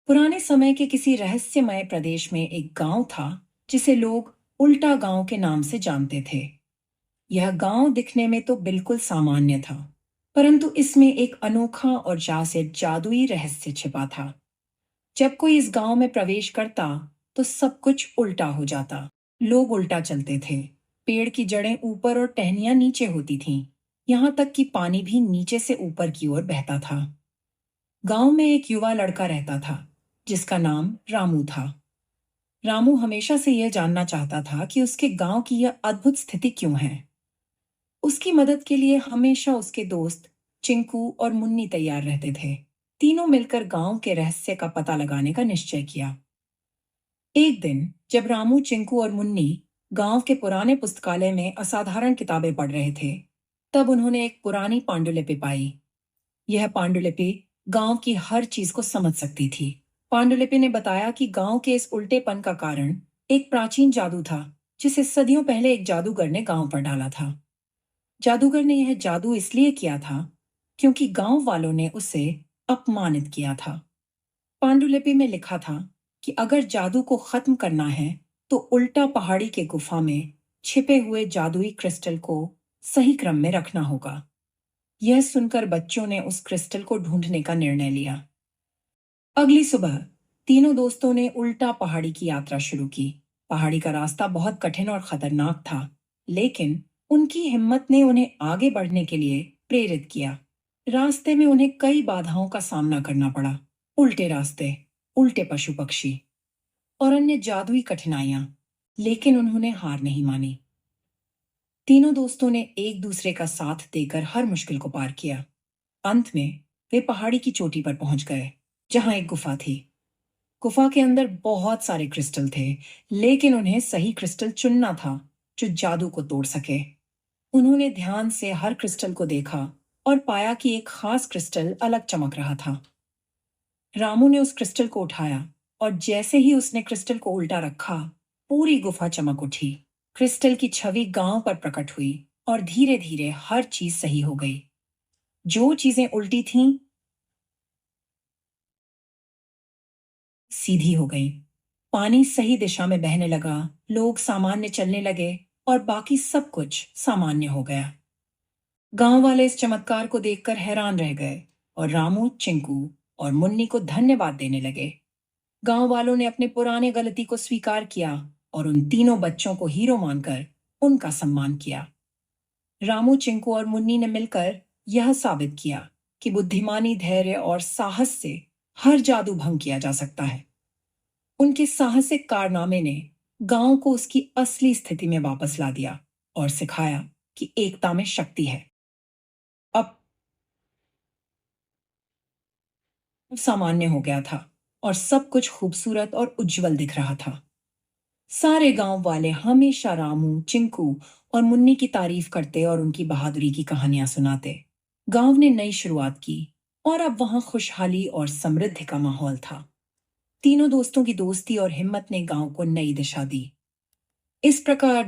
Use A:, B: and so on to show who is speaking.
A: पुराने समय के किसी रहस्यमय प्रदेश में एक गांव था जिसे लोग उल्टा गांव के नाम से जानते थे। यह गांव दिखने में तो बिल्कुल सामान्य था, परंतु इसमें एक अनोखा और जैसे जादुई रहस्य छिपा था। जब कोई इस गांव में प्रवेश करता तो सब कुछ उल्टा हो जाता। लोग उल्टा चलते थे, पेड़ की जड़ें ऊपर और टहनियां नीचे होती थीं, यहाँ तक कि पानी भी नीचे से ऊपर की ओर बहता था। गांव में एक युवा लड़का रहता था जिसका नाम रामू था। रामू हमेशा से यह जानना चाहता था कि उसके गांव की यह अद्भुत स्थिति क्यों है। उसकी मदद के लिए हमेशा उसके दोस्त चिंकू और मुन्नी तैयार रहते थे। तीनों मिलकर गांव के रहस्य का पता लगाने का निश्चय किया। एक दिन जब रामू, चिंकू और मुन्नी गांव के पुराने पुस्तकालय में असाधारण किताबें पढ़ रहे थे, तब उन्होंने एक पुरानी पांडुलिपि पाई। यह पांडुलिपि गांव की हर चीज को समझ सकती थी। पांडुलिपि ने बताया कि गांव के इस उल्टेपन का कारण एक प्राचीन जादू था जिसे सदियों पहले एक जादूगर ने गांव पर डाला था। जादूगर ने यह जादू इसलिए किया था क्योंकि गांव वालों ने उसे अपमानित किया था। पांडुलिपि में लिखा था कि अगर जादू को खत्म करना है तो उल्टा पहाड़ी के गुफा में छिपे हुए जादुई क्रिस्टल को सही क्रम में रखना होगा। यह सुनकर बच्चों ने उस क्रिस्टल को ढूंढने का निर्णय लिया। अगली सुबह तीनों दोस्तों ने उल्टा पहाड़ी की यात्रा शुरू की। पहाड़ी का रास्ता बहुत कठिन और खतरनाक था, लेकिन उनकी हिम्मत ने उन्हें आगे बढ़ने के लिए प्रेरित किया। रास्ते में उन्हें कई बाधाओं का सामना करना पड़ा। उल्टे रास्ते, उल्टे पशु पक्षी और अन्य जादुई कठिनाइयां, लेकिन उन्होंने हार नहीं मानी। तीनों दोस्तों ने एक दूसरे का साथ देकर हर मुश्किल को पार किया। अंत में वे पहाड़ी की चोटी पर पहुंच गए, जहां एक गुफा थी। गुफा के अंदर बहुत सारे क्रिस्टल थे, लेकिन उन्हें सही क्रिस्टल चुनना था जो जादू को तोड़ सके। उन्होंने ध्यान से हर क्रिस्टल को देखा और पाया कि एक खास क्रिस्टल अलग चमक रहा था। रामू ने उस क्रिस्टल को उठाया और जैसे ही उसने क्रिस्टल को उल्टा रखा, पूरी गुफा चमक उठी। क्रिस्टल की छवि गांव पर प्रकट हुई और धीरे धीरे हर चीज सही हो गई। जो चीजें उल्टी थीं सीधी हो गई। पानी सही दिशा में बहने लगा, लोग सामान्य चलने लगे और बाकी सब कुछ सामान्य हो गया। गांव वाले इस चमत्कार को देखकर हैरान रह गए और रामू, चिंकू और मुन्नी को धन्यवाद देने लगे। गांव वालों ने अपने पुराने गलती को स्वीकार किया और उन तीनों बच्चों को हीरो मानकर उनका सम्मान किया। रामू, चिंकू और मुन्नी ने मिलकर यह साबित किया कि बुद्धिमानी, धैर्य और साहस से हर जादू भंग किया जा सकता है। उनके साहसिक कारनामे ने गांव को उसकी असली स्थिति में वापस ला दिया और सिखाया कि एकता में शक्ति है। अब सामान्य हो गया था और सब कुछ खूबसूरत और उज्जवल दिख रहा था। सारे गांव वाले हमेशा रामू, चिंकू और मुन्नी की तारीफ करते और उनकी बहादुरी की कहानियां सुनाते। गांव ने नई शुरुआत की और अब वहां खुशहाली और समृद्धि का माहौल था। तीनों दोस्तों की दोस्ती और हिम्मत ने गांव को नई दिशा दी। इस प्रकार